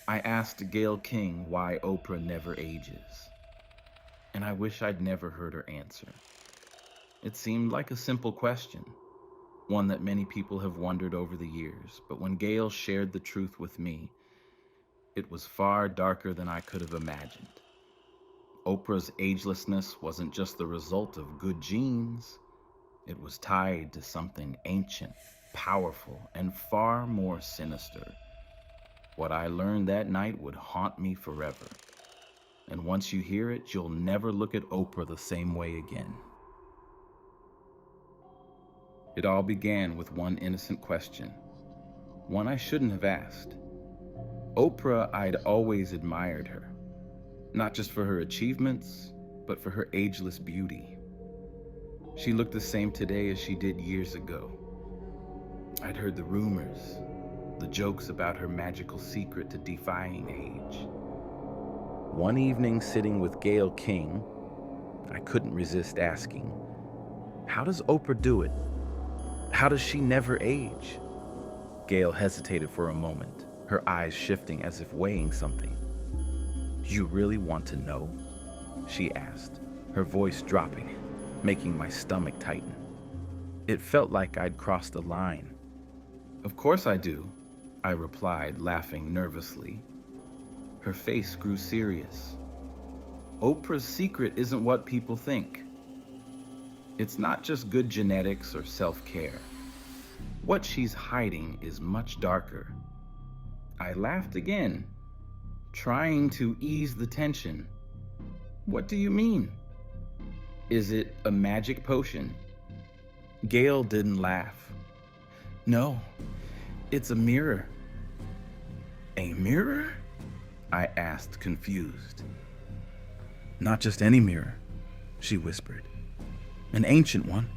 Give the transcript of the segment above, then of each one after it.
I asked Gayle King why Oprah never ages, and I wish I'd never heard her answer. It seemed like a simple question, one that many people have wondered over the years, but when Gayle shared the truth with me, it was far darker than I could have imagined. Oprah's agelessness wasn't just the result of good genes, it was tied to something ancient, powerful, and far more sinister. What I learned that night would haunt me forever. And once you hear it, you'll never look at Oprah the same way again. It all began with one innocent question, one I shouldn't have asked. Oprah, I'd always admired her, not just for her achievements, but for her ageless beauty. She looked the same today as she did years ago. I'd heard the rumors, the jokes about her magical secret to defying age. One evening sitting with Gayle King, I couldn't resist asking, how does Oprah do it? How does she never age? Gayle hesitated for a moment, her eyes shifting as if weighing something. You really want to know? She asked, her voice dropping, making my stomach tighten. It felt like I'd crossed a line. Of course I do, I replied, laughing nervously. Her face grew serious. Oprah's secret isn't what people think. It's not just good genetics or self-care. What she's hiding is much darker. I laughed again, trying to ease the tension. What do you mean? Is it a magic potion? Gayle didn't laugh. No, it's a mirror. A mirror? I asked, confused. Not just any mirror, she whispered. An ancient one.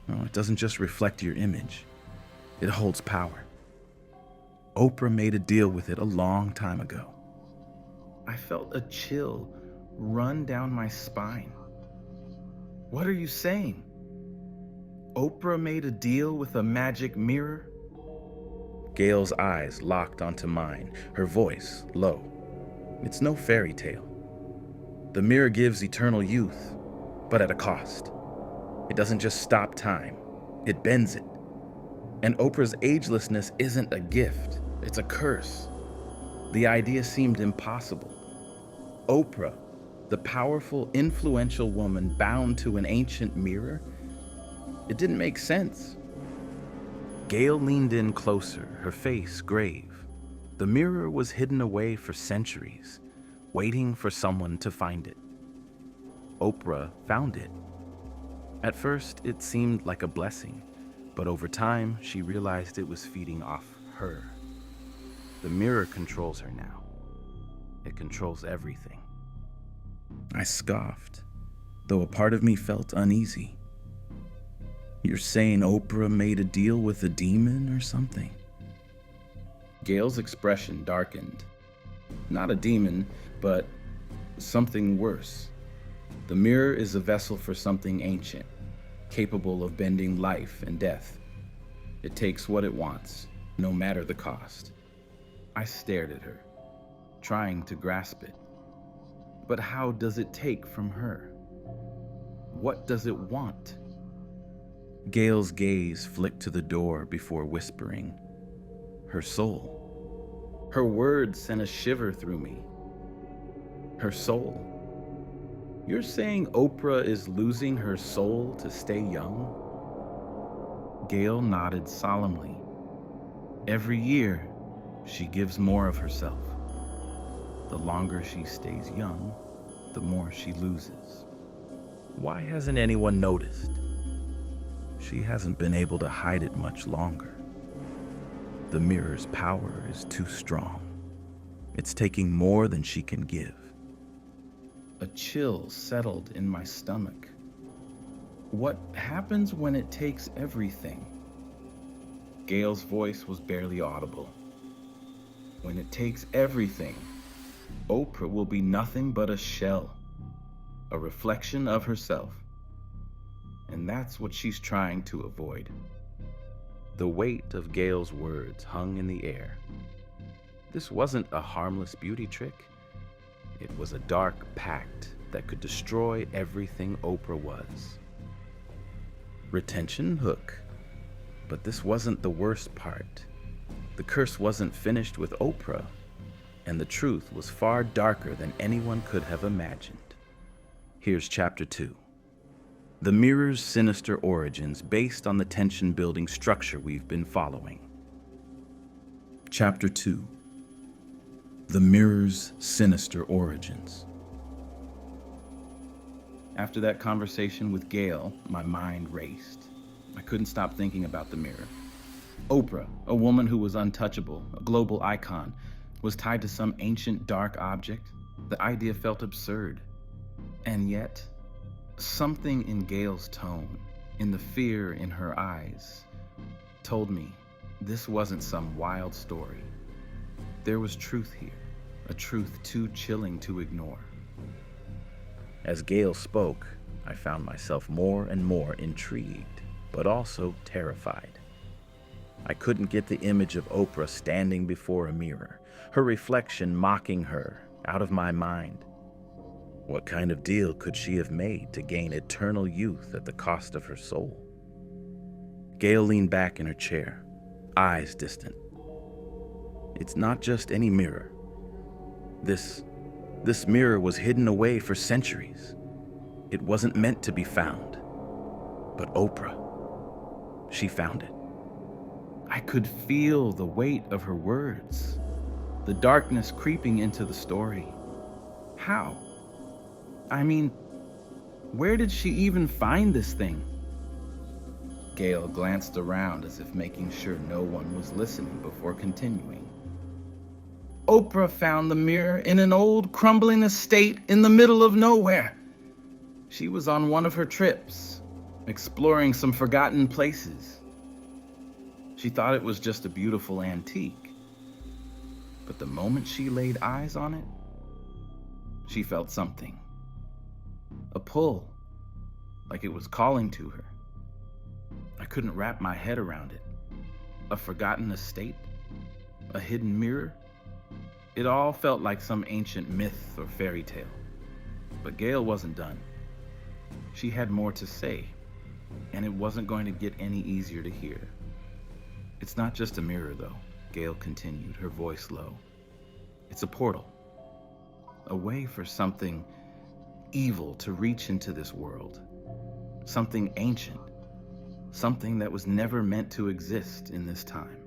No, it doesn't just reflect your image. It holds power. Oprah made a deal with it a long time ago. I felt a chill run down my spine. What are you saying? Oprah made a deal with a magic mirror? Gayle's eyes locked onto mine, her voice low. It's no fairy tale. The mirror gives eternal youth, but at a cost. It doesn't just stop time, it bends it. And Oprah's agelessness isn't a gift, it's a curse. The idea seemed impossible. Oprah, the powerful, influential woman bound to an ancient mirror? It didn't make sense. Gayle leaned in closer, her face grave. The mirror was hidden away for centuries, waiting for someone to find it. Oprah found it. At first, it seemed like a blessing, but over time, she realized it was feeding off her. The mirror controls her now. It controls everything. I scoffed, though a part of me felt uneasy. You're saying Oprah made a deal with a demon or something? Gayle's expression darkened. Not a demon, but something worse. The mirror is a vessel for something ancient, capable of bending life and death. It takes what it wants, no matter the cost. I stared at her, trying to grasp it. But how does it take from her? What does it want? Gayle's gaze flicked to the door before whispering, her soul. Her words sent a shiver through me. Her soul. You're saying Oprah is losing her soul to stay young? Gayle nodded solemnly. Every year, she gives more of herself. The longer she stays young, the more she loses. Why hasn't anyone noticed? She hasn't been able to hide it much longer. The mirror's power is too strong. It's taking more than she can give. A chill settled in my stomach. What happens when it takes everything? Gayle's voice was barely audible. When it takes everything, Oprah will be nothing but a shell, a reflection of herself. And that's what she's trying to avoid. The weight of Gayle's words hung in the air. This wasn't a harmless beauty trick. It was a dark pact that could destroy everything Oprah was. Retention hook. But this wasn't the worst part. The curse wasn't finished with Oprah, and the truth was far darker than anyone could have imagined. Here's Chapter 2. The mirror's sinister origins based on the tension-building structure we've been following. Chapter 2. The mirror's sinister origins. After that conversation with Gayle, my mind raced. I couldn't stop thinking about the mirror. Oprah, a woman who was untouchable, a global icon, was tied to some ancient dark object. The idea felt absurd. And yet, something in Gayle's tone, in the fear in her eyes, told me this wasn't some wild story. There was truth here, a truth too chilling to ignore. As Gayle spoke, I found myself more and more intrigued, but also terrified. I couldn't get the image of Oprah standing before a mirror, her reflection mocking her, out of my mind. What kind of deal could she have made to gain eternal youth at the cost of her soul? Gayle leaned back in her chair, eyes distant. It's not just any mirror. This mirror was hidden away for centuries. It wasn't meant to be found. But Oprah, she found it. I could feel the weight of her words, the darkness creeping into the story. How? I mean, where did she even find this thing? Gayle glanced around as if making sure no one was listening before continuing. Oprah found the mirror in an old, crumbling estate in the middle of nowhere. She was on one of her trips, exploring some forgotten places. She thought it was just a beautiful antique. But the moment she laid eyes on it, she felt something. A pull, like it was calling to her. I couldn't wrap my head around it. A forgotten estate? A hidden mirror? It all felt like some ancient myth or fairy tale. But Gayle wasn't done. She had more to say, and it wasn't going to get any easier to hear. It's not just a mirror, though, Gayle continued, her voice low. It's a portal. A way for something evil to reach into this world. Something ancient. Something that was never meant to exist in this time.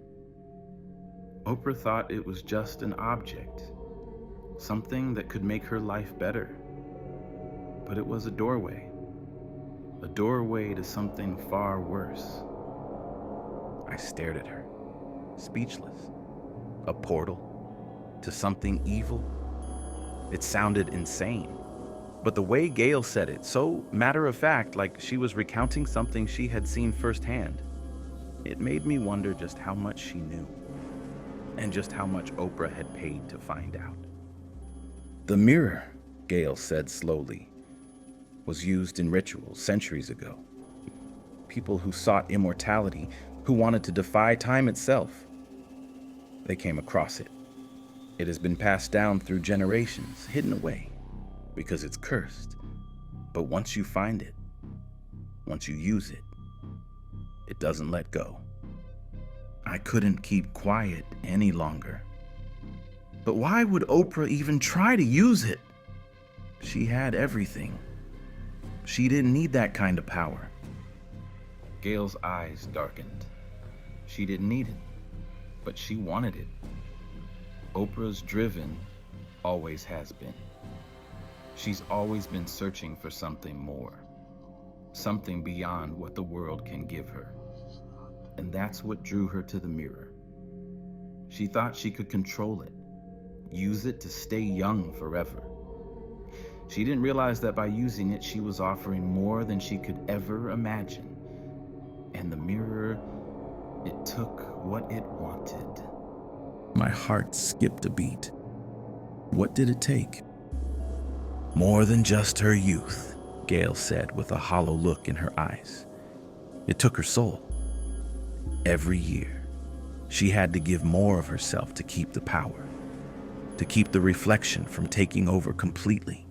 Oprah thought it was just an object, something that could make her life better. But it was a doorway to something far worse. I stared at her, speechless. A portal to something evil? It sounded insane. But the way Gayle said it, so matter-of-fact, like she was recounting something she had seen firsthand, it made me wonder just how much she knew, and just how much Oprah had paid to find out. The mirror, Gayle said slowly, was used in rituals centuries ago. People who sought immortality, who wanted to defy time itself, they came across it. It has been passed down through generations, hidden away, because it's cursed. But once you find it, once you use it, it doesn't let go. I couldn't keep quiet any longer. But why would Oprah even try to use it? She had everything. She didn't need that kind of power. Gayle's eyes darkened. She didn't need it, but she wanted it. Oprah's driven, always has been. She's always been searching for something more, something beyond what the world can give her. And that's what drew her to the mirror. She thought she could control it, use it to stay young forever. She didn't realize that by using it, she was offering more than she could ever imagine. And the mirror, it took what it wanted. My heart skipped a beat. What did it take? More than just her youth, Gayle said with a hollow look in her eyes. It took her soul. Every year, she had to give more of herself to keep the power. to keep the reflection from taking over completely.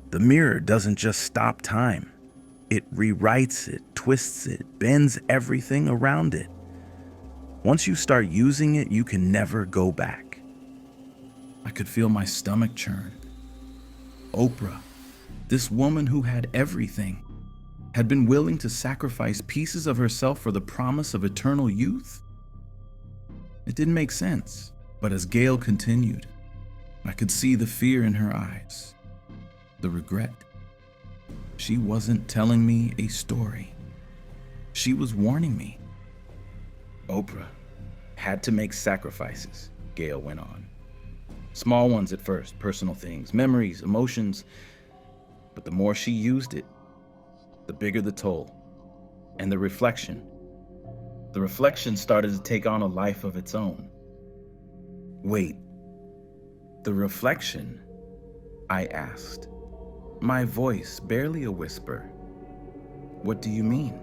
The mirror doesn't just stop time. It rewrites it, twists it, bends everything around it. Once you start using it, you can never go back. I could feel my stomach churn. Oprah, this woman who had everything, had been willing to sacrifice pieces of herself for the promise of eternal youth? It didn't make sense, but as Gayle continued, I could see the fear in her eyes, the regret. She wasn't telling me a story. She was warning me. Oprah had to make sacrifices, Gayle went on. Small ones at first, personal things, memories, emotions. But the more she used it, the bigger the toll. And the reflection started to take on a life of its own. Wait, the reflection? I asked, my voice barely a whisper. What do you mean?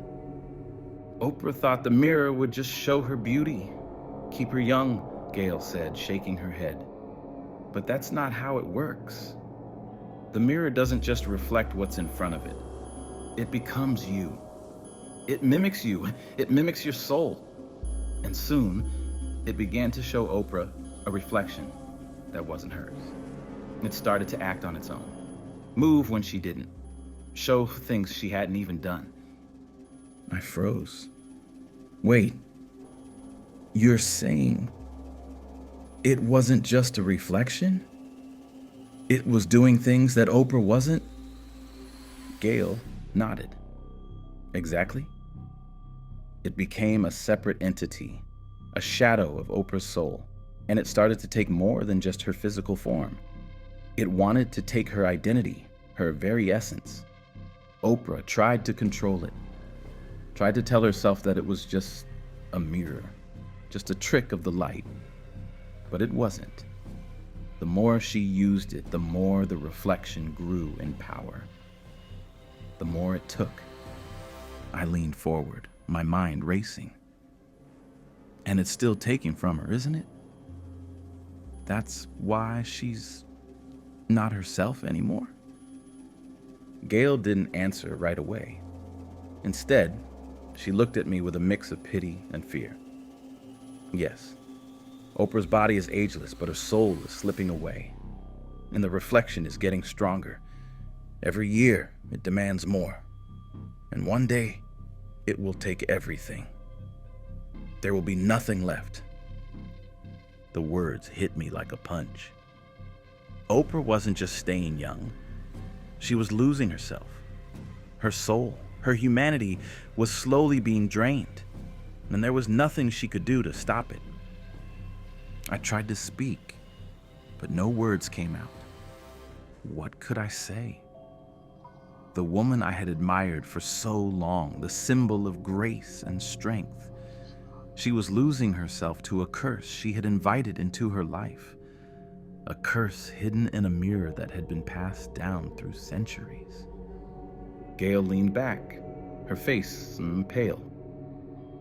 Oprah thought the mirror would just show her beauty, keep her young, Gayle said, shaking her head. But that's not how it works. The mirror doesn't just reflect what's in front of it. It becomes you. It mimics you. It mimics your soul. And soon, it began to show Oprah a reflection that wasn't hers. It started to act on its own, move when she didn't, show things she hadn't even done. I froze. Wait, you're saying it wasn't just a reflection? It was doing things that Oprah wasn't? Gayle nodded. Exactly. It became a separate entity, a shadow of Oprah's soul, and it started to take more than just her physical form. It wanted to take her identity, her very essence. Oprah tried to control it, tried to tell herself that it was just a mirror, just a trick of the light. But it wasn't. The more she used it, the more the reflection grew in power. The more it took. I leaned forward, my mind racing. And it's still taking from her, isn't it? That's why she's not herself anymore? Gayle didn't answer right away. Instead, she looked at me with a mix of pity and fear. Yes, Oprah's body is ageless, but her soul is slipping away, and the reflection is getting stronger. Every year, it demands more, and one day, it will take everything. There will be nothing left. The words hit me like a punch. Oprah wasn't just staying young. She was losing herself. Her soul, her humanity was slowly being drained, and there was nothing she could do to stop it. I tried to speak, but no words came out. What could I say? The woman I had admired for so long, the symbol of grace and strength, she was losing herself to a curse she had invited into her life. A curse hidden in a mirror that had been passed down through centuries. Gayle leaned back, her face pale.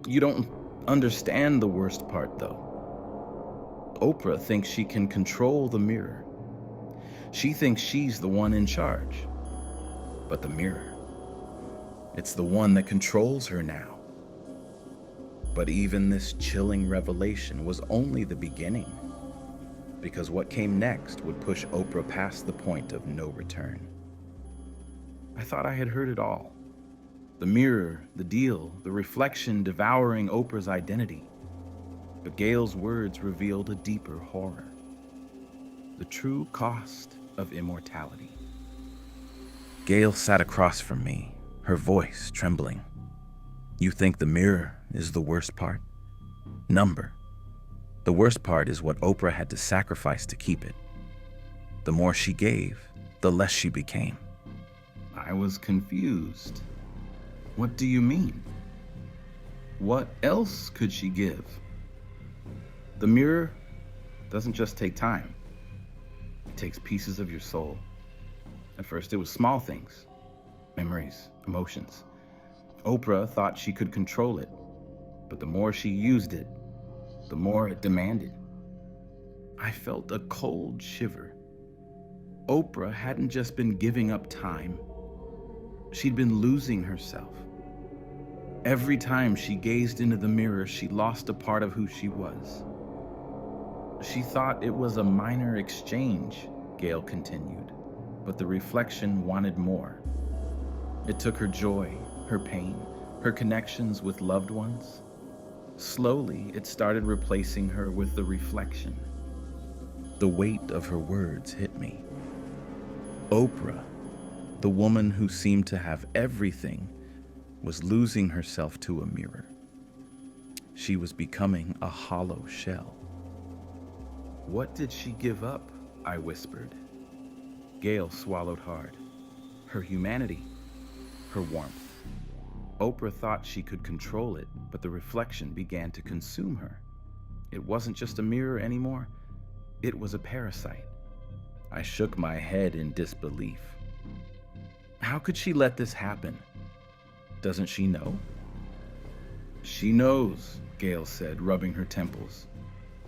You don't understand the worst part, though. Oprah thinks she can control the mirror. She thinks she's the one in charge. But the mirror, it's the one that controls her now. But even this chilling revelation was only the beginning, because what came next would push Oprah past the point of no return. I thought I had heard it all. The mirror, the deal, the reflection devouring Oprah's identity. But Gayle's words revealed a deeper horror. The true cost of immortality. Gayle sat across from me, her voice trembling. You think the mirror is the worst part? Number. The worst part is what Oprah had to sacrifice to keep it. The more she gave, the less she became. I was confused. What do you mean? What else could she give? The mirror doesn't just take time. It takes pieces of your soul. At first, it was small things, memories, emotions. Oprah thought she could control it, but the more she used it, the more it demanded. I felt a cold shiver. Oprah hadn't just been giving up time. She'd been losing herself. Every time she gazed into the mirror, she lost a part of who she was. She thought it was a minor exchange, Gayle continued, but the reflection wanted more. It took her joy, her pain, her connections with loved ones. Slowly, it started replacing her with the reflection. The weight of her words hit me. Oprah, the woman who seemed to have everything, was losing herself to a mirror. She was becoming a hollow shell. What did she give up? I whispered. Gayle swallowed hard. Her humanity, her warmth. Oprah thought she could control it, but the reflection began to consume her. It wasn't just a mirror anymore. It was a parasite. I shook my head in disbelief. How could she let this happen? Doesn't she know? She knows, Gayle said, rubbing her temples.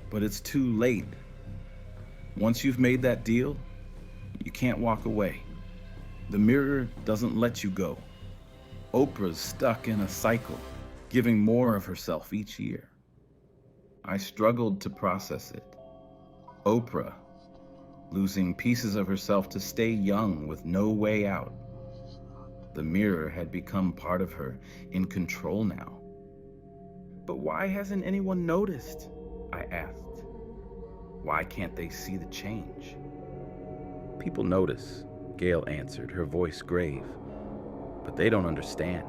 But it's too late. Once you've made that deal, you can't walk away. The mirror doesn't let you go. Oprah's stuck in a cycle, giving more of herself each year. I struggled to process it. Oprah, losing pieces of herself to stay young with no way out. The mirror had become part of her, in control now. But why hasn't anyone noticed? I asked. Why can't they see the change? People notice, Gayle answered, her voice grave. But they don't understand.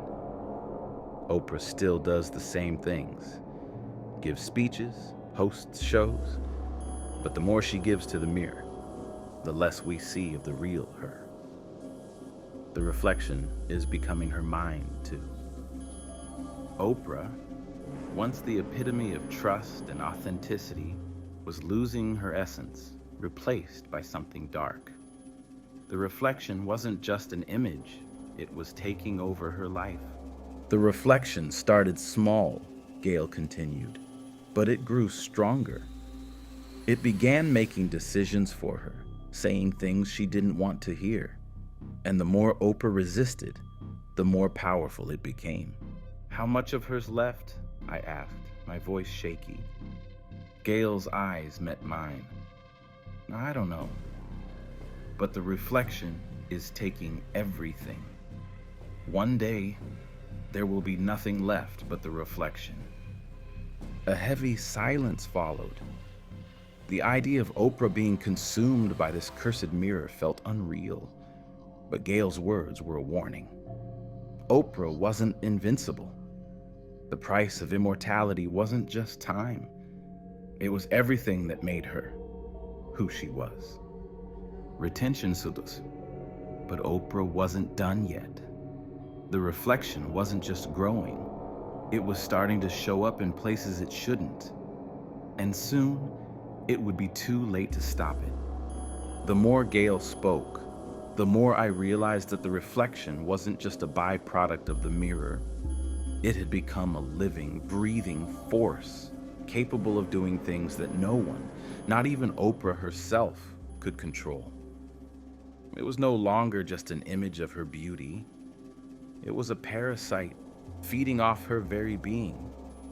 Oprah still does the same things. Gives speeches, hosts shows. But the more she gives to the mirror, the less we see of the real her. The reflection is becoming her mind, too. Oprah, once the epitome of trust and authenticity, was losing her essence, replaced by something dark. The reflection wasn't just an image, it was taking over her life. The reflection started small, Gayle continued, but it grew stronger. It began making decisions for her, saying things she didn't want to hear. And the more Oprah resisted, the more powerful it became. How much of her's left? I asked, my voice shaky. Gayle's eyes met mine. I don't know. But the reflection is taking everything. One day, there will be nothing left but the reflection. A heavy silence followed. The idea of Oprah being consumed by this cursed mirror felt unreal, but Gayle's words were a warning. Oprah wasn't invincible. The price of immortality wasn't just time. It was everything that made her who she was. Retention sudos. But Oprah wasn't done yet. The reflection wasn't just growing. It was starting to show up in places it shouldn't. And soon, it would be too late to stop it. The more Gayle spoke, the more I realized that the reflection wasn't just a byproduct of the mirror. It had become a living, breathing force, capable of doing things that no one, not even Oprah herself, could control. It was no longer just an image of her beauty. It was a parasite feeding off her very being,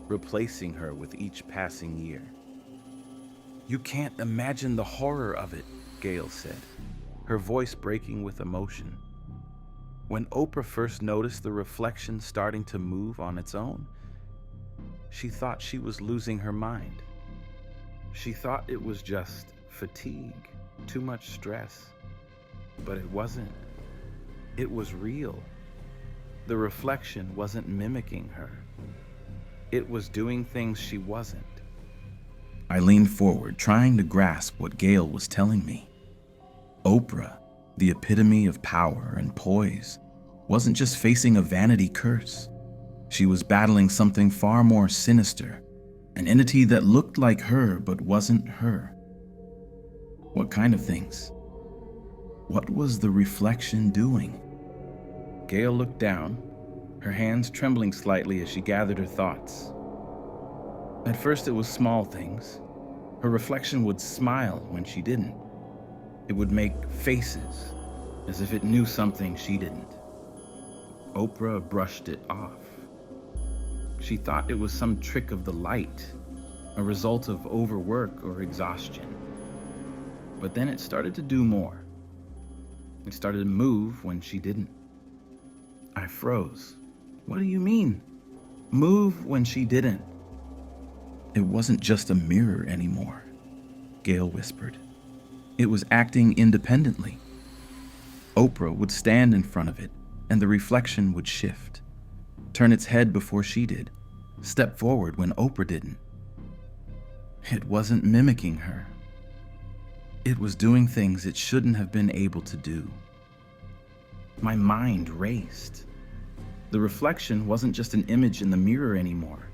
replacing her with each passing year. You can't imagine the horror of it, Gayle said, her voice breaking with emotion. When Oprah first noticed the reflection starting to move on its own, she thought she was losing her mind. She thought it was just fatigue, too much stress. But it wasn't. It was real. The reflection wasn't mimicking her. It was doing things she wasn't. I leaned forward, trying to grasp what Gayle was telling me. Oprah, the epitome of power and poise, wasn't just facing a vanity curse. She was battling something far more sinister, an entity that looked like her but wasn't her. What kind of things? What was the reflection doing? Gayle looked down, her hands trembling slightly as she gathered her thoughts. At first it was small things. Her reflection would smile when she didn't. It would make faces, as if it knew something she didn't. Oprah brushed it off. She thought it was some trick of the light, a result of overwork or exhaustion. But then it started to do more. It started to move when she didn't. I froze. What do you mean? Move when she didn't? It wasn't just a mirror anymore, Gayle whispered. It was acting independently. Oprah would stand in front of it, and the reflection would shift, turn its head before she did, step forward when Oprah didn't. It wasn't mimicking her. It was doing things it shouldn't have been able to do. My mind raced. The reflection wasn't just an image in the mirror anymore.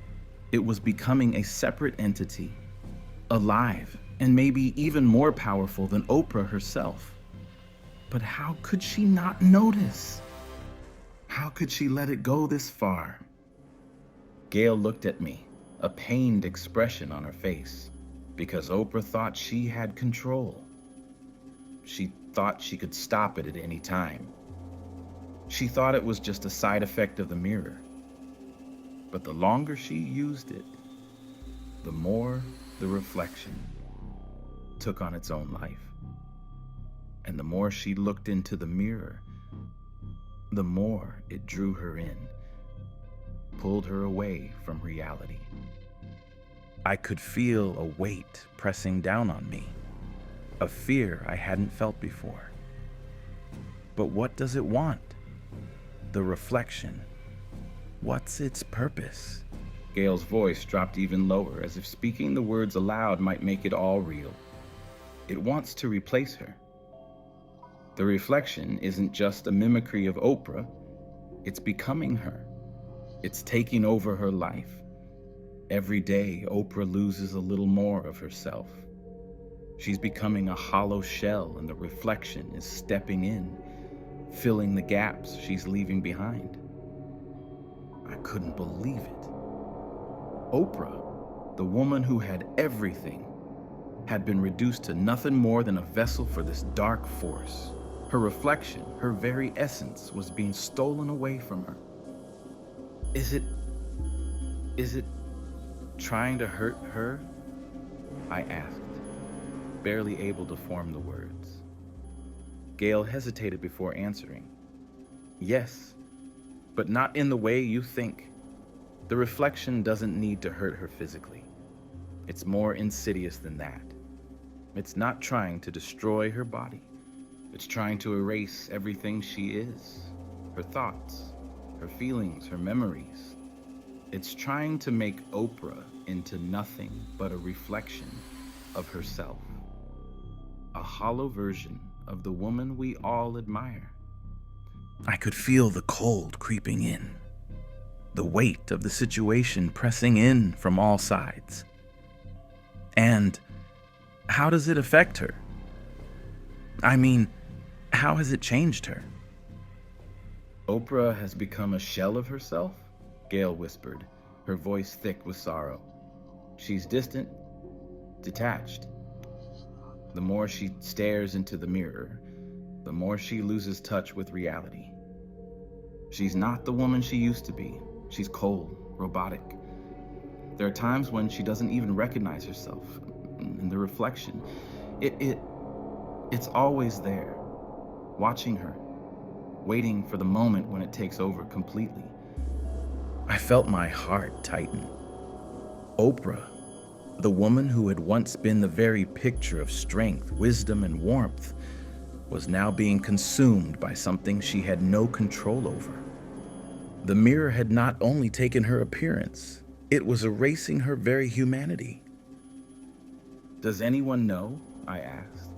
It was becoming a separate entity, alive, and maybe even more powerful than Oprah herself. But how could she not notice? How could she let it go this far? Gayle looked at me, a pained expression on her face, because Oprah thought she had control. She thought she could stop it at any time. She thought it was just a side effect of the mirror. But the longer she used it, the more the reflection took on its own life. And the more she looked into the mirror, the more it drew her in, pulled her away from reality. I could feel a weight pressing down on me, a fear I hadn't felt before. But what does it want? The reflection. What's its purpose? Gayle's voice dropped even lower, as if speaking the words aloud might make it all real. It wants to replace her. The reflection isn't just a mimicry of Oprah, it's becoming her. It's taking over her life. Every day, Oprah loses a little more of herself. She's becoming a hollow shell, and the reflection is stepping in, filling the gaps she's leaving behind. I couldn't believe it. Oprah, the woman who had everything, had been reduced to nothing more than a vessel for this dark force. Her reflection, her very essence, was being stolen away from her. Is it trying to hurt her? I asked, barely able to form the words. Gayle hesitated before answering. Yes, but not in the way you think. The reflection doesn't need to hurt her physically. It's more insidious than that. It's not trying to destroy her body. It's trying to erase everything she is, her thoughts, her feelings, her memories. It's trying to make Oprah into nothing but a reflection of herself, a hollow version of the woman we all admire. I could feel the cold creeping in, the weight of the situation pressing in from all sides. And how does it affect her? I mean, how has it changed her? Oprah has become a shell of herself, Gayle whispered, her voice thick with sorrow. She's distant, detached. The more she stares into the mirror, the more she loses touch with reality. She's not the woman she used to be. She's cold, robotic. There are times when she doesn't even recognize herself. And the reflection, it's always there, watching her, waiting for the moment when it takes over completely. I felt my heart tighten. Oprah, the woman who had once been the very picture of strength, wisdom, and warmth, was now being consumed by something she had no control over. The mirror had not only taken her appearance, it was erasing her very humanity. Does anyone know? I asked.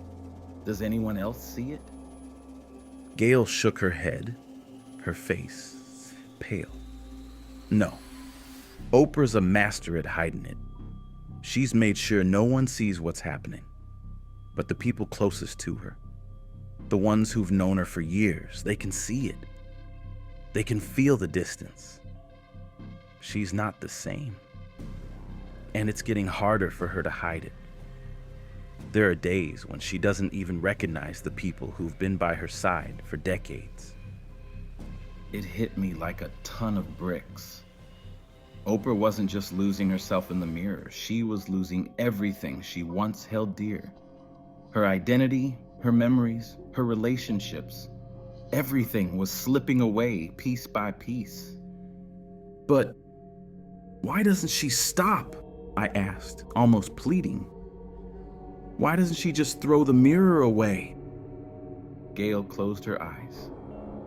Does anyone else see it? Gayle shook her head, her face pale. No, Oprah's a master at hiding it. She's made sure no one sees what's happening, but the people closest to her, the ones who've known her for years, they can see it. They can feel the distance. She's not the same. And it's getting harder for her to hide it. There are days when she doesn't even recognize the people who've been by her side for decades. It hit me like a ton of bricks. Oprah wasn't just losing herself in the mirror, she was losing everything she once held dear. Her identity, her memories, her relationships. Everything was slipping away piece by piece. But why doesn't she stop? I asked, almost pleading. Why doesn't she just throw the mirror away? Gayle closed her eyes,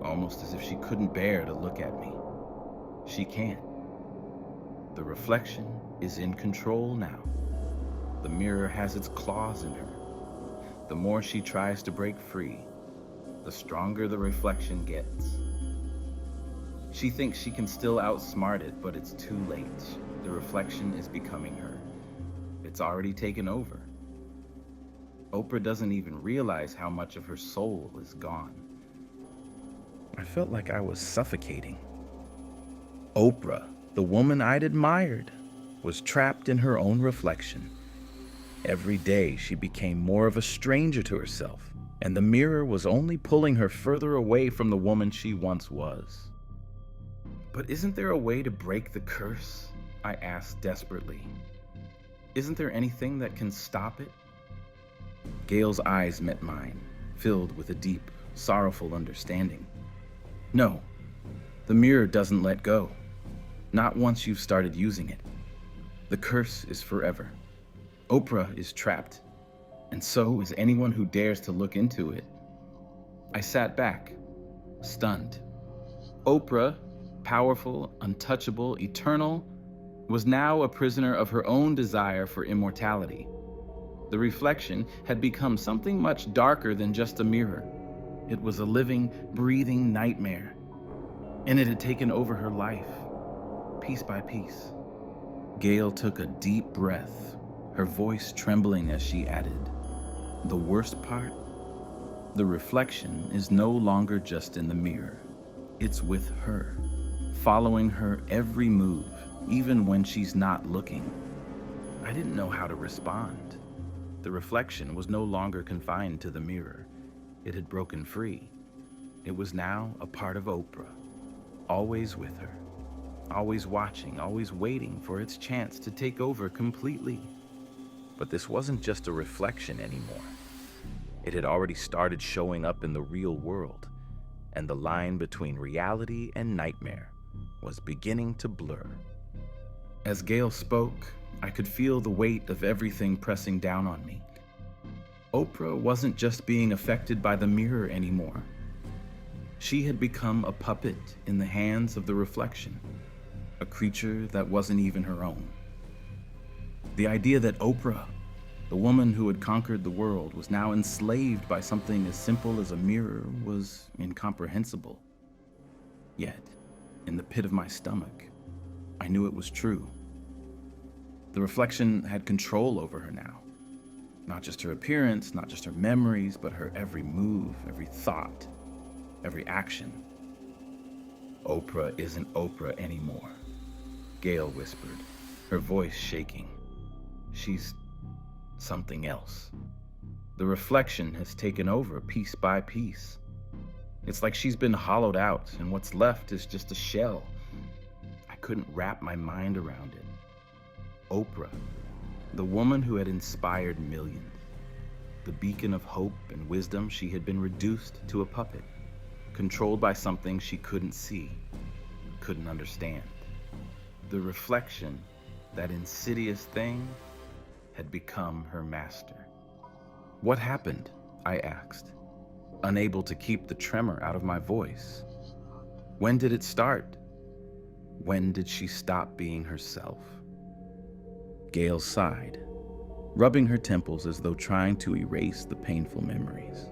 almost as if she couldn't bear to look at me. She can't. The reflection is in control now. The mirror has its claws in her. The more she tries to break free, the stronger the reflection gets. She thinks she can still outsmart it, but it's too late. The reflection is becoming her. It's already taken over. Oprah doesn't even realize how much of her soul is gone. I felt like I was suffocating. Oprah, the woman I'd admired, was trapped in her own reflection. Every day she became more of a stranger to herself, and the mirror was only pulling her further away from the woman she once was. But isn't there a way to break the curse? I asked desperately. Isn't there anything that can stop it? Gayle's eyes met mine, filled with a deep, sorrowful understanding. No, the mirror doesn't let go. Not once you've started using it. The curse is forever. Oprah is trapped, and so is anyone who dares to look into it. I sat back, stunned. Oprah, powerful, untouchable, eternal, was now a prisoner of her own desire for immortality. The reflection had become something much darker than just a mirror. It was a living, breathing nightmare, and it had taken over her life, piece by piece. Gayle took a deep breath, her voice trembling as she added, "The worst part? The reflection is no longer just in the mirror. It's with her, following her every move, even when she's not looking." I didn't know how to respond. The reflection was no longer confined to the mirror. It had broken free. It was now a part of Oprah, always with her, always watching, always waiting for its chance to take over completely. But this wasn't just a reflection anymore. It had already started showing up in the real world, and the line between reality and nightmare was beginning to blur. As Gayle spoke, I could feel the weight of everything pressing down on me. Oprah wasn't just being affected by the mirror anymore. She had become a puppet in the hands of the reflection, a creature that wasn't even her own. The idea that Oprah, the woman who had conquered the world, was now enslaved by something as simple as a mirror was incomprehensible. Yet, in the pit of my stomach, I knew it was true. The reflection had control over her now. Not just her appearance, not just her memories, but her every move, every thought, every action. "Oprah isn't Oprah anymore," Gayle whispered, her voice shaking. "She's something else. The reflection has taken over piece by piece. It's like she's been hollowed out, and what's left is just a shell." I couldn't wrap my mind around it. Oprah, the woman who had inspired millions, the beacon of hope and wisdom, she had been reduced to a puppet, controlled by something she couldn't see, couldn't understand. The reflection, that insidious thing, had become her master. "What happened?" I asked, unable to keep the tremor out of my voice. "When did it start? When did she stop being herself?" Gayle sighed, rubbing her temples as though trying to erase the painful memories.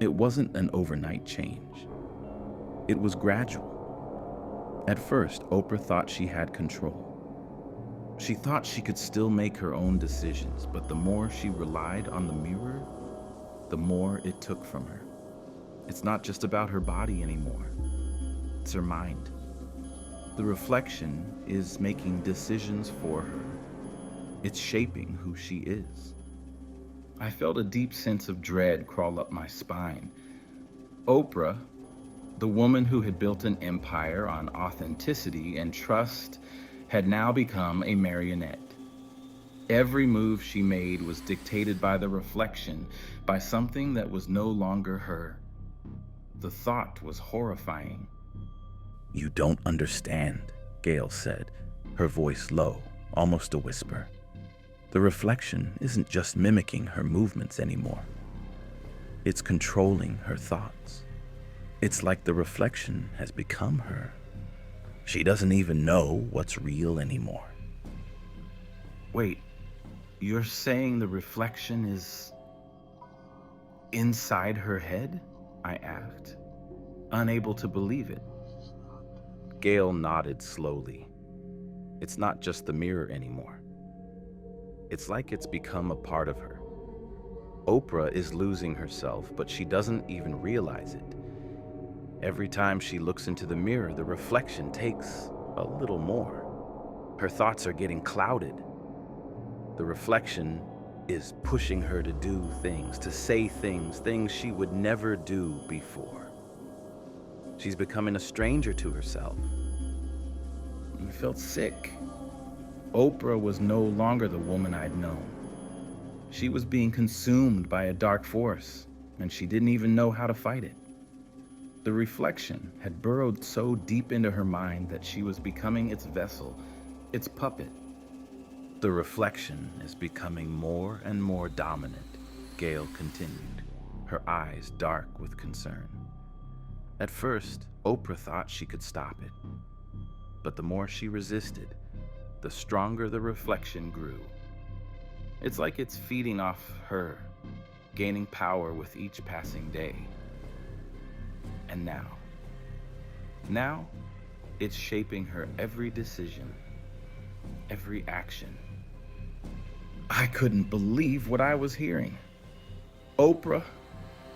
It wasn't an overnight change. It was gradual. At first, Oprah thought she had control. She thought she could still make her own decisions, but the more she relied on the mirror, the more it took from her. It's not just about her body anymore. It's her mind. The reflection is making decisions for her. It's shaping who she is. I felt a deep sense of dread crawl up my spine. Oprah, the woman who had built an empire on authenticity and trust, had now become a marionette. Every move she made was dictated by the reflection, by something that was no longer her. The thought was horrifying. "You don't understand," Gayle said, her voice low, almost a whisper. "The reflection isn't just mimicking her movements anymore. It's controlling her thoughts. It's like the reflection has become her. She doesn't even know what's real anymore." Wait, you're saying the reflection is inside her head? I asked, unable to believe it. Gayle nodded slowly. "It's not just the mirror anymore. It's like it's become a part of her. Oprah is losing herself, but she doesn't even realize it. Every time she looks into the mirror, the reflection takes a little more. Her thoughts are getting clouded. The reflection is pushing her to do things, to say things she would never do before. She's becoming a stranger to herself." I felt sick. Oprah was no longer the woman I'd known. She was being consumed by a dark force, and she didn't even know how to fight it. The reflection had burrowed so deep into her mind that she was becoming its vessel, its puppet. "The reflection is becoming more and more dominant," Gayle continued, her eyes dark with concern. "At first, Oprah thought she could stop it. But the more she resisted, the stronger the reflection grew. It's like it's feeding off her, gaining power with each passing day. And now, it's shaping her every decision, every action." I couldn't believe what I was hearing. Oprah,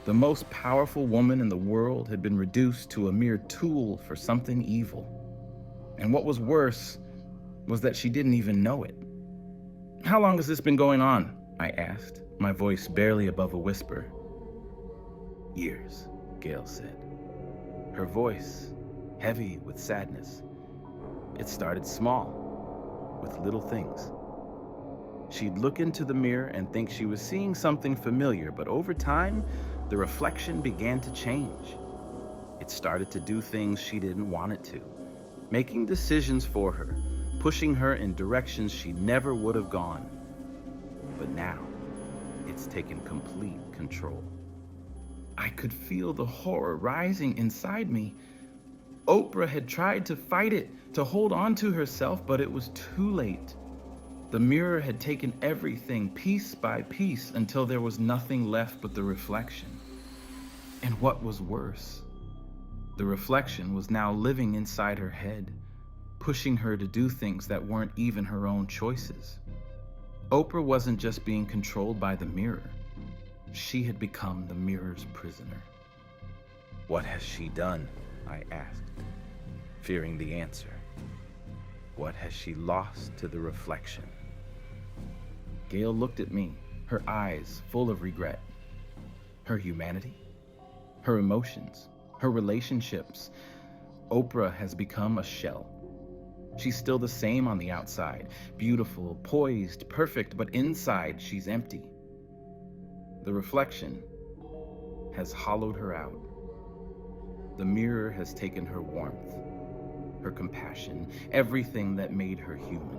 the most powerful woman in the world, had been reduced to a mere tool for something evil. And what was worse was that she didn't even know it. "How long has this been going on?" I asked, my voice barely above a whisper. "Years," Gayle said, her voice heavy with sadness. "It started small, with little things. She'd look into the mirror and think she was seeing something familiar, but over time, the reflection began to change. It started to do things she didn't want it to, making decisions for her, pushing her in directions she never would have gone. But now, it's taken complete control." I could feel the horror rising inside me. Oprah had tried to fight it, to hold on to herself, but it was too late. The mirror had taken everything piece by piece until there was nothing left but the reflection. And what was worse, the reflection was now living inside her head, pushing her to do things that weren't even her own choices. Oprah wasn't just being controlled by the mirror. She had become the mirror's prisoner. "What has she done?" I asked, fearing the answer. "What has she lost to the reflection?" Gayle looked at me, her eyes full of regret. Her humanity, her emotions, her relationships. Oprah has become a shell. She's still the same on the outside, beautiful, poised, perfect, but inside she's empty. The reflection has hollowed her out. The mirror has taken her warmth, her compassion, everything that made her human.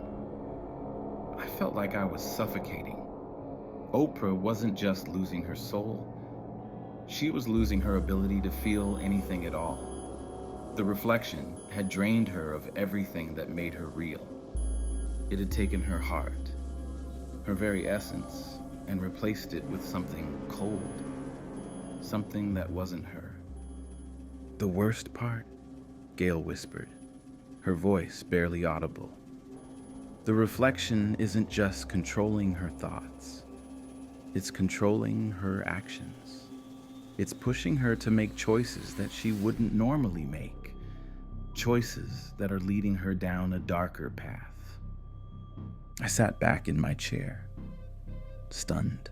I felt like I was suffocating. Oprah wasn't just losing her soul. She was losing her ability to feel anything at all. The reflection had drained her of everything that made her real. It had taken her heart, her very essence, and replaced it with something cold, something that wasn't her. "The worst part," Gayle whispered, her voice barely audible. "The reflection isn't just controlling her thoughts. It's controlling her actions. It's pushing her to make choices that she wouldn't normally make, choices that are leading her down a darker path." I sat back in my chair, stunned.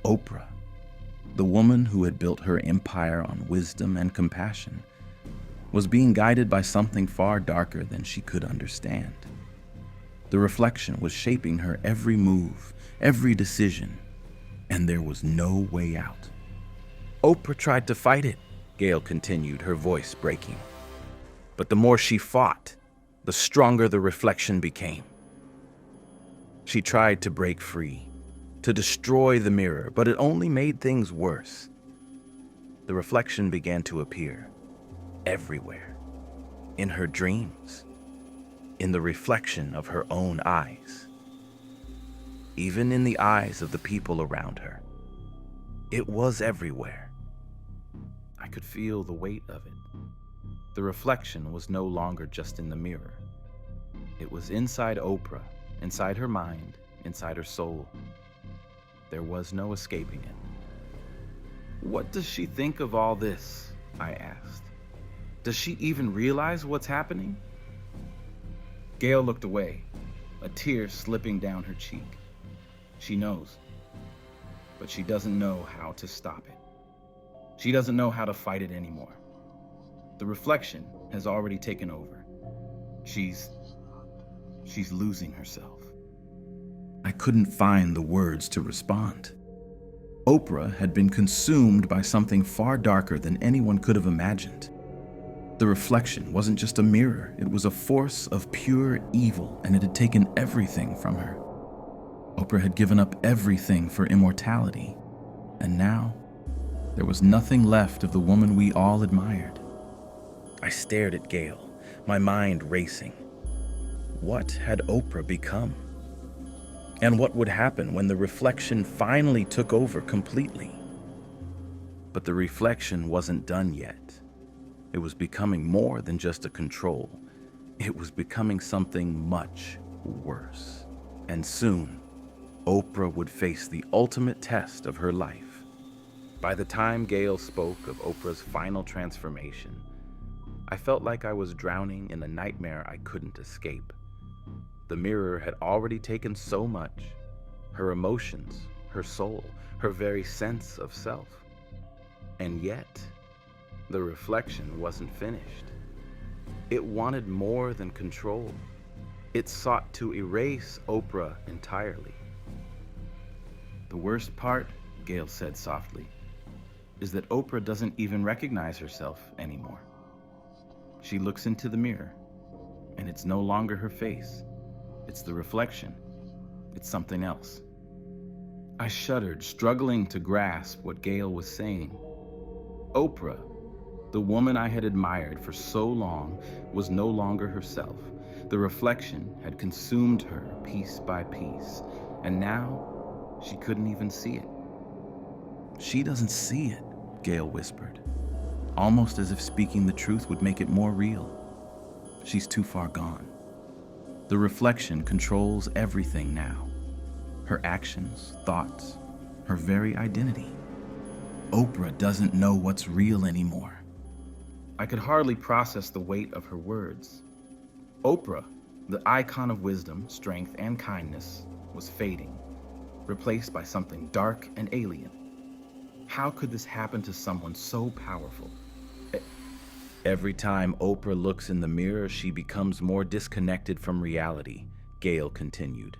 Oprah, the woman who had built her empire on wisdom and compassion, was being guided by something far darker than she could understand. The reflection was shaping her every move, every decision, and there was no way out. Oprah tried to fight it, Gayle continued, her voice breaking. But the more she fought, the stronger the reflection became. She tried to break free, to destroy the mirror, but it only made things worse. The reflection began to appear everywhere, in her dreams, in the reflection of her own eyes, even in the eyes of the people around her. It was everywhere. I could feel the weight of it. The reflection was no longer just in the mirror. It was inside Oprah, inside her mind, inside her soul. There was no escaping it. What does she think of all this? I asked. Does she even realize what's happening? Gayle looked away, a tear slipping down her cheek. She knows, but she doesn't know how to stop it. She doesn't know how to fight it anymore. The reflection has already taken over. She's losing herself. I couldn't find the words to respond. Oprah had been consumed by something far darker than anyone could have imagined. The reflection wasn't just a mirror, it was a force of pure evil, and it had taken everything from her. Oprah had given up everything for immortality, and now there was nothing left of the woman we all admired. I stared at Gayle, my mind racing. What had Oprah become? And what would happen when the reflection finally took over completely? But the reflection wasn't done yet. It was becoming more than just a control. It was becoming something much worse. And soon, Oprah would face the ultimate test of her life. By the time Gayle spoke of Oprah's final transformation, I felt like I was drowning in a nightmare I couldn't escape. The mirror had already taken so much: her emotions, her soul, her very sense of self. And yet, the reflection wasn't finished. It wanted more than control. It sought to erase Oprah entirely. The worst part, Gayle said softly, is that Oprah doesn't even recognize herself anymore. She looks into the mirror, and it's no longer her face. It's the reflection. It's something else. I shuddered, struggling to grasp what Gayle was saying. Oprah, the woman I had admired for so long, was no longer herself. The reflection had consumed her piece by piece, and now she couldn't even see it. She doesn't see it, Gayle whispered, almost as if speaking the truth would make it more real. She's too far gone. The reflection controls everything now. Her actions, thoughts, her very identity. Oprah doesn't know what's real anymore. I could hardly process the weight of her words. Oprah, the icon of wisdom, strength, and kindness, was fading, replaced by something dark and alien. How could this happen to someone so powerful? Every time Oprah looks in the mirror, she becomes more disconnected from reality, Gayle continued.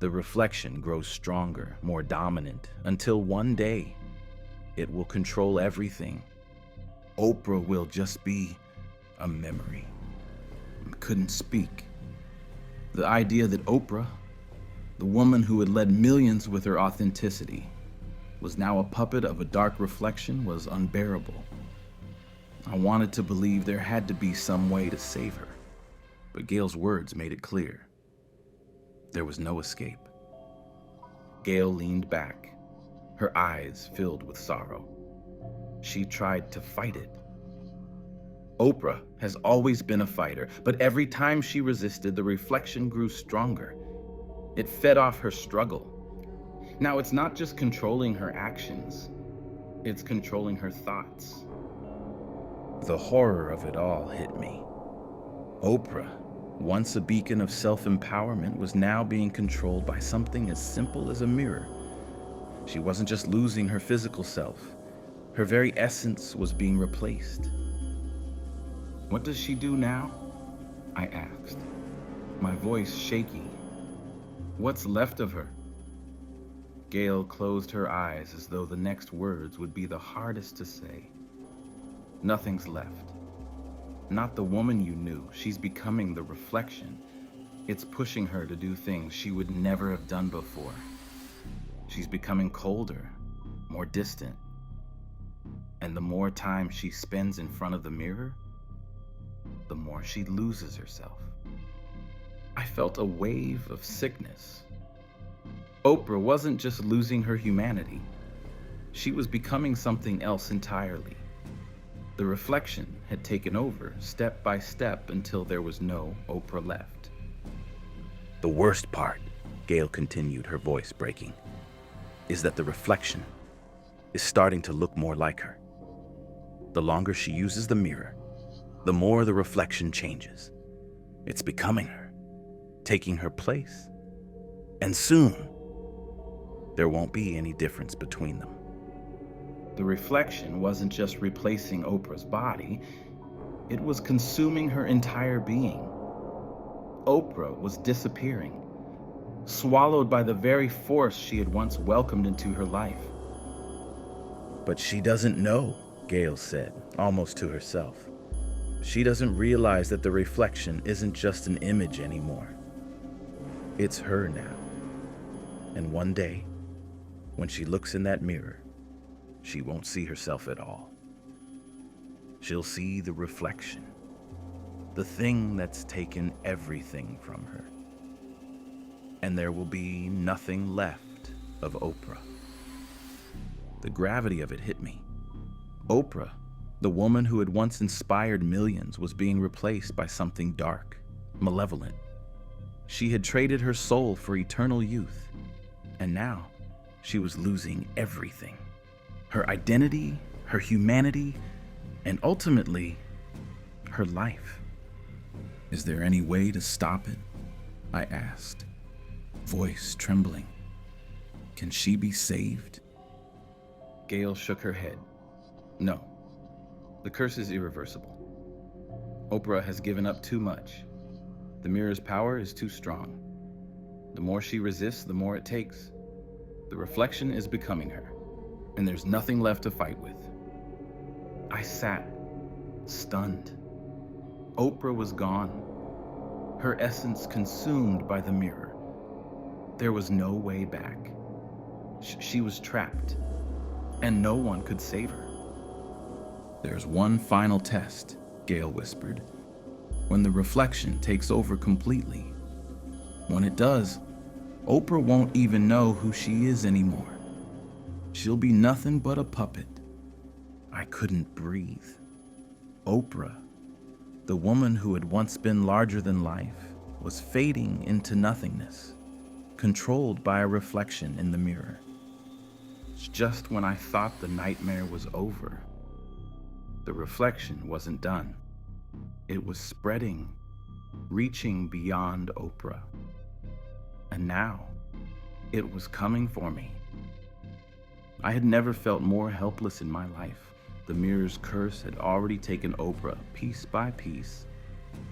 The reflection grows stronger, more dominant, until one day it will control everything. Oprah will just be a memory. I couldn't speak. The idea that Oprah, the woman who had led millions with her authenticity, was now a puppet of a dark reflection was unbearable. I wanted to believe there had to be some way to save her, but Gayle's words made it clear. There was no escape. Gayle leaned back, her eyes filled with sorrow. She tried to fight it. Oprah has always been a fighter, but every time she resisted, the reflection grew stronger. It fed off her struggle. Now it's not just controlling her actions, it's controlling her thoughts. The horror of it all hit me. Oprah, once a beacon of self-empowerment, was now being controlled by something as simple as a mirror. She wasn't just losing her physical self. Her very essence was being replaced. "What does she do now?" I asked, my voice shaky. "What's left of her?" Gayle closed her eyes as though the next words would be the hardest to say. "Nothing's left. Not the woman you knew. She's becoming the reflection. It's pushing her to do things she would never have done before. She's becoming colder, more distant. And the more time she spends in front of the mirror, the more she loses herself." I felt a wave of sickness. Oprah wasn't just losing her humanity. She was becoming something else entirely. The reflection had taken over step by step until there was no Oprah left. "The worst part," Gayle continued, her voice breaking, "is that the reflection is starting to look more like her. The longer she uses the mirror, the more the reflection changes. It's becoming her, taking her place. And soon, there won't be any difference between them." The reflection wasn't just replacing Oprah's body, it was consuming her entire being. Oprah was disappearing, swallowed by the very force she had once welcomed into her life. "But she doesn't know," Gayle said, almost to herself. "She doesn't realize that the reflection isn't just an image anymore. It's her now. And one day, when she looks in that mirror, she won't see herself at all. She'll see the reflection, the thing that's taken everything from her. And there will be nothing left of Oprah." The gravity of it hit me. Oprah, the woman who had once inspired millions, was being replaced by something dark, malevolent. She had traded her soul for eternal youth, and now she was losing everything. Her identity, her humanity, and ultimately, her life. "Is there any way to stop it?" I asked, voice trembling. "Can she be saved?" Gayle shook her head. "No. The curse is irreversible. Oprah has given up too much. The mirror's power is too strong. The more she resists, the more it takes. The reflection is becoming her, and there's nothing left to fight with." I sat, stunned. Oprah was gone, her essence consumed by the mirror. There was no way back. She was trapped, and no one could save her. "There's one final test," Gayle whispered. "When the reflection takes over completely. When it does, Oprah won't even know who she is anymore. She'll be nothing but a puppet." I couldn't breathe. Oprah, the woman who had once been larger than life, was fading into nothingness, controlled by a reflection in the mirror. Just when I thought the nightmare was over, the reflection wasn't done. It was spreading, reaching beyond Oprah. And now, it was coming for me. I had never felt more helpless in my life. The mirror's curse had already taken Oprah piece by piece,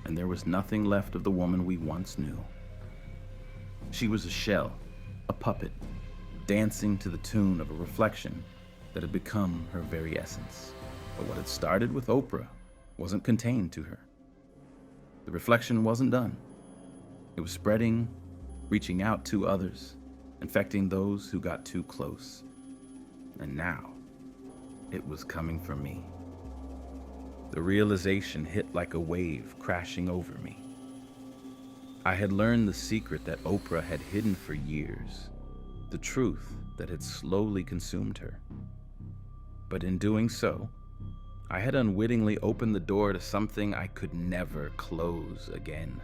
and there was nothing left of the woman we once knew. She was a shell, a puppet, dancing to the tune of a reflection that had become her very essence. But what had started with Oprah wasn't contained to her. The reflection wasn't done. It was spreading, reaching out to others, infecting those who got too close. And now, it was coming for me. The realization hit like a wave crashing over me. I had learned the secret that Oprah had hidden for years, the truth that had slowly consumed her. But in doing so, I had unwittingly opened the door to something I could never close again.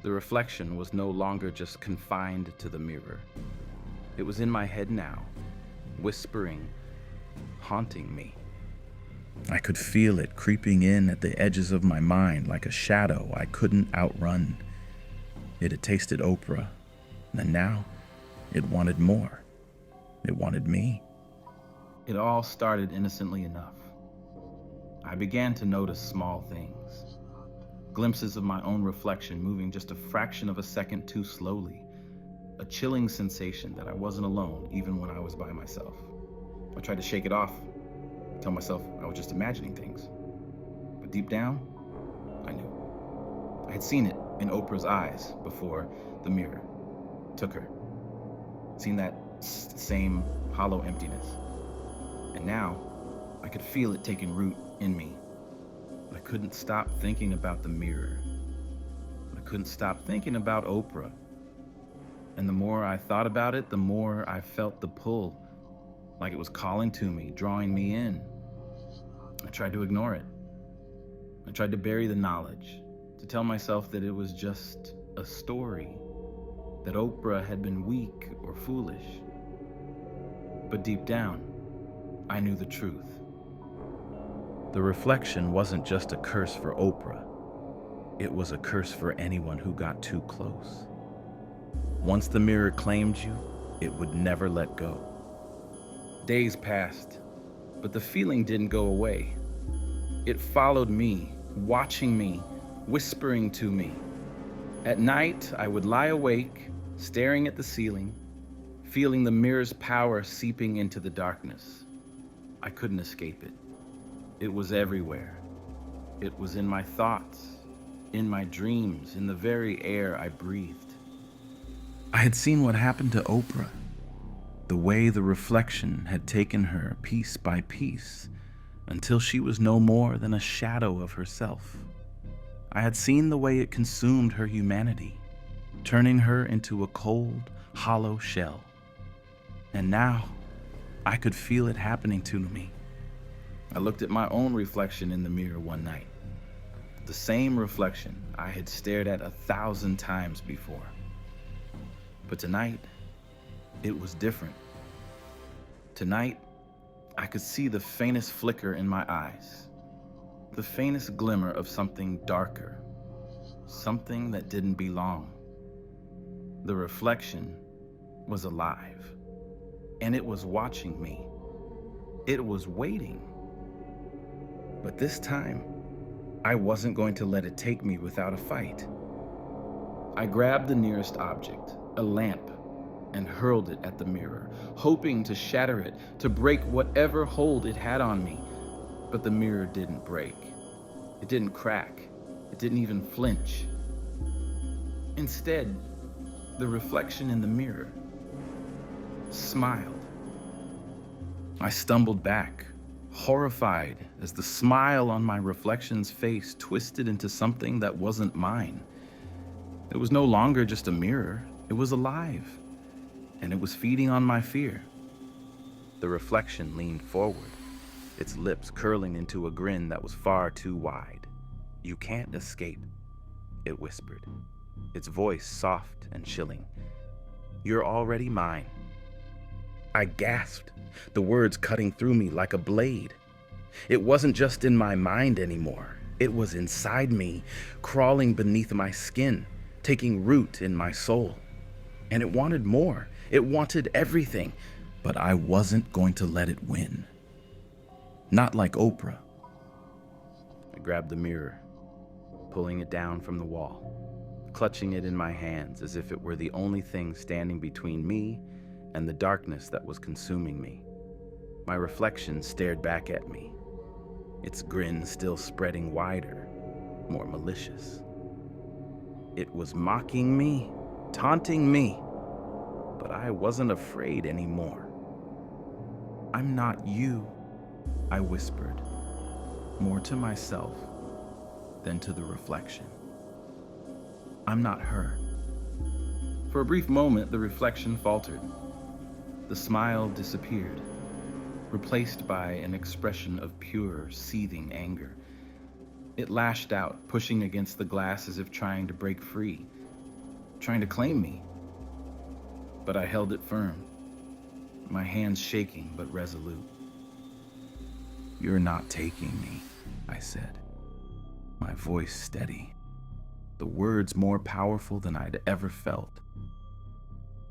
The reflection was no longer just confined to the mirror. It was in my head now, whispering, haunting me. I could feel it creeping in at the edges of my mind like a shadow I couldn't outrun. It had tasted Oprah, and now it wanted more. It wanted me. It all started innocently enough. I began to notice small things. Glimpses of my own reflection moving just a fraction of a second too slowly. A chilling sensation that I wasn't alone even when I was by myself. I tried to shake it off, tell myself I was just imagining things. But deep down, I knew. I had seen it in Oprah's eyes before the mirror took her. Seen that same hollow emptiness. And now, I could feel it taking root in me. I couldn't stop thinking about the mirror. I couldn't stop thinking about Oprah. And the more I thought about it, the more I felt the pull, like it was calling to me, drawing me in. I tried to ignore it. I tried to bury the knowledge, to tell myself that it was just a story, that Oprah had been weak or foolish. But deep down, I knew the truth. The reflection wasn't just a curse for Oprah. It was a curse for anyone who got too close. Once the mirror claimed you, it would never let go. Days passed, but the feeling didn't go away. It followed me, watching me, whispering to me. At night, I would lie awake, staring at the ceiling, feeling the mirror's power seeping into the darkness. I couldn't escape it. It was everywhere. It was in my thoughts, in my dreams, in the very air I breathed. I had seen what happened to Oprah, the way the reflection had taken her piece by piece until she was no more than a shadow of herself. I had seen the way it consumed her humanity, turning her into a cold, hollow shell. And now, I could feel it happening to me. I looked at my own reflection in the mirror one night. The same reflection I had stared at 1,000 times before. But tonight, it was different. Tonight, I could see the faintest flicker in my eyes, the faintest glimmer of something darker, something that didn't belong. The reflection was alive, and it was watching me. It was waiting. But this time, I wasn't going to let it take me without a fight. I grabbed the nearest object, a lamp, and hurled it at the mirror, hoping to shatter it, to break whatever hold it had on me. But the mirror didn't break. It didn't crack. It didn't even flinch. Instead, the reflection in the mirror smiled. I stumbled back, horrified as the smile on my reflection's face twisted into something that wasn't mine. It was no longer just a mirror. It was alive, and it was feeding on my fear. The reflection leaned forward, its lips curling into a grin that was far too wide. "You can't escape," it whispered, its voice soft and chilling. "You're already mine." I gasped, the words cutting through me like a blade. It wasn't just in my mind anymore. It was inside me, crawling beneath my skin, taking root in my soul. And it wanted more. It wanted everything. But I wasn't going to let it win. Not like Oprah. I grabbed the mirror, pulling it down from the wall, clutching it in my hands as if it were the only thing standing between me and the darkness that was consuming me. My reflection stared back at me, its grin still spreading wider, more malicious. It was mocking me, taunting me, but I wasn't afraid anymore. "I'm not you," I whispered, more to myself than to the reflection. "I'm not her." For a brief moment, the reflection faltered. The smile disappeared, replaced by an expression of pure, seething anger. It lashed out, pushing against the glass as if trying to break free, trying to claim me. But I held it firm, my hands shaking but resolute. "You're not taking me," I said, my voice steady, the words more powerful than I'd ever felt.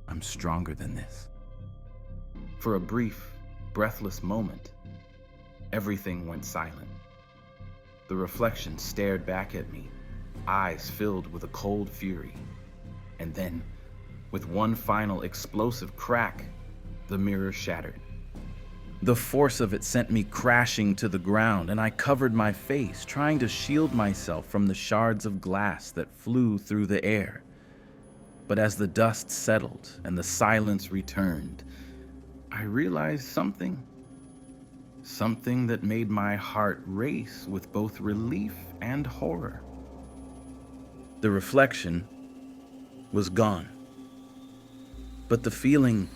"I'm stronger than this." For a brief, breathless moment, everything went silent. The reflection stared back at me, eyes filled with a cold fury. And then, with one final explosive crack, the mirror shattered. The force of it sent me crashing to the ground, and I covered my face, trying to shield myself from the shards of glass that flew through the air. But as the dust settled and the silence returned, I realized something that made my heart race with both relief and horror. The reflection was gone. But the feeling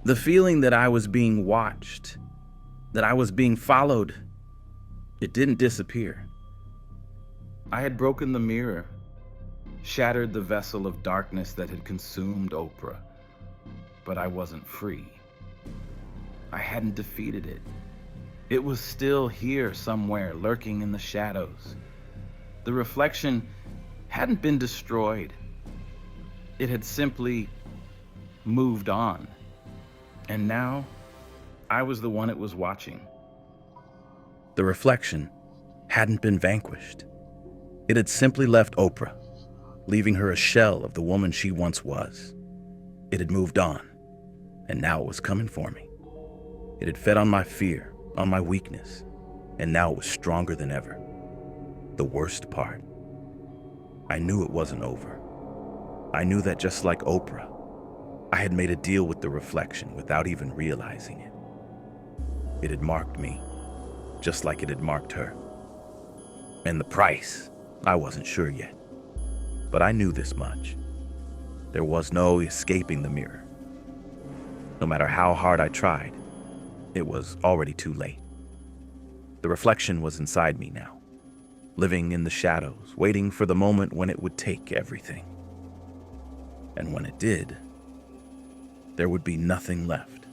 that I was being watched, that I was being followed, it didn't disappear. I had broken the mirror, shattered the vessel of darkness that had consumed Oprah, but I wasn't free. I hadn't defeated it. It was still here somewhere, lurking in the shadows. The reflection hadn't been destroyed. It had simply moved on. And now, I was the one it was watching. The reflection hadn't been vanquished. It had simply left Oprah, leaving her a shell of the woman she once was. It had moved on, and now it was coming for me. It had fed on my fear, on my weakness, and now it was stronger than ever. The worst part, I knew it wasn't over. I knew that just like Oprah, I had made a deal with the reflection without even realizing it. It had marked me, just like it had marked her. And the price, I wasn't sure yet. But I knew this much. There was no escaping the mirror. No matter how hard I tried, it was already too late. The reflection was inside me now, living in the shadows, waiting for the moment when it would take everything. And when it did, there would be nothing left.